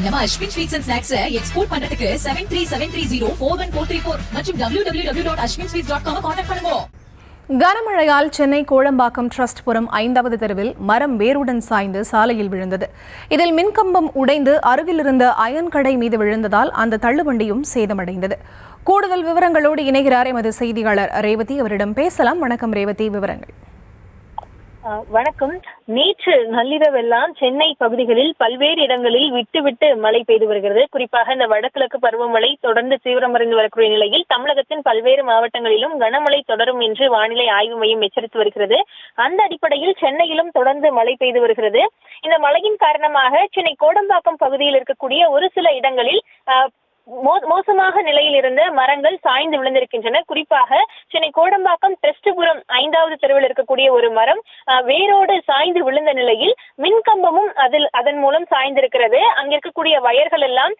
நம்ம Ashwin sweets and snacks export பண்றதுக்கு 7373041434 மற்றும் www.ashwinsweets.com கான்டாக்ட் பண்ணுங்க. கனமழையால் சென்னை கோடம்பாக்கம் ட்ரஸ்ட் புரம் 5வது தெருவில் மரம் வேருடன் சாய்ந்து சாலையில் விழுந்தது. இதில் மின்கம்பம் உடைந்து அருகில் இருந்த அயன் கடை மீது விழுந்ததால் அந்த தள்ளுவண்டியும் சேதமடைந்தது. கூடுதல் விவரங்களோடு இணைகிறார் எமது செய்தியாளர் ரேவதி. அவரிடம் பேசலாம். வணக்கம் ரேவதி, விவரங்கள். வணக்கம். நேற்று நள்ளிரவெல்லாம் சென்னை பகுதிகளில் பல்வேறு இடங்களில் விட்டு மழை பெய்து வருகிறது. குறிப்பாக இந்த வடகிழக்கு பருவமழை தொடர்ந்து தீவிரமடைந்து வரக்கூடிய நிலையில் தமிழகத்தின் பல்வேறு மாவட்டங்களிலும் கனமழை தொடரும் என்று வானிலை ஆய்வு மையம் எச்சரித்து வருகிறது. அந்த அடிப்படையில் சென்னையிலும் தொடர்ந்து மழை பெய்து வருகிறது. இந்த மழையின் காரணமாக சென்னை கோடம்பாக்கம் பகுதியில் இருக்கக்கூடிய ஒரு சில இடங்களில் மோசமாக நிலையில் இருந்த மரங்கள் சாய்ந்து விழுந்திருக்கின்றன. குறிப்பாக சென்னை கோடம்பாக்கம் ட்ரஸ்ட்புரம் 5வது தெருவில் இருக்கக்கூடிய ஒரு மரம் வேரோடு சாய்ந்து விழுந்த நிலையில் மின்கம்பமும் அதன் மூலம் சாய்ந்திருக்கிறது. அங்க இருக்கக்கூடிய வயர்கள் எல்லாம்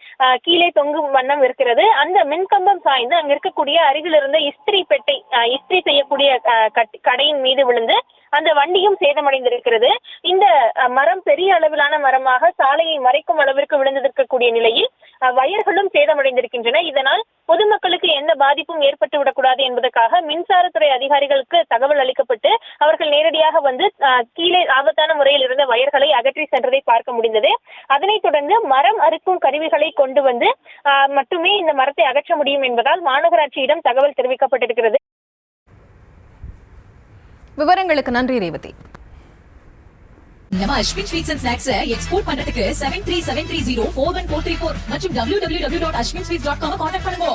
கீழே தொங்கும் வண்ணம் இருக்கிறது. அந்த மின்கம்பம் சாய்ந்து அங்க இருக்கக்கூடிய அருகில் இருந்த இஸ்திரி செய்யக்கூடிய கடையின் மீது விழுந்து அந்த வண்டியும் சேதமடைந்திருக்கிறது. இந்த மரம் பெரிய அளவிலான மரமாக சாலையை மறைக்கும் அளவிற்கு விழுந்திருக்கக்கூடிய நிலையில் வயர்களும் சேதமடைந்திருக்கின்றன. இதனால் பொதுமக்களுக்கு எந்த பாதிப்பும் ஏற்பட்டுவிடக் கூடாது என்பதற்காக மின்சாரத்துறை அதிகாரிகளுக்கு தகவல் அளிக்கப்பட்டு அவர்கள் நேரடியாக வந்து கீழே ஆபத்தான முறையில் இருந்த வயர்களை அகற்றி சென்றதை பார்க்க முடிந்தது. அதனைத் தொடர்ந்து மரம் அறுக்கும் கருவிகளை கொண்டு வந்து மட்டுமே இந்த மரத்தை அகற்ற முடியும் என்பதால் மாநகராட்சியிடம் தகவல் தெரிவிக்கப்பட்டிருக்கிறது. விவரங்களுக்கு நன்றி ரேவதி. நம்ம Ashwin sweets and snacks export பண்றதுக்கு 7373041434 மற்றும் www.ashwinsweets.com கான்டாக்ட் பண்ணுங்க.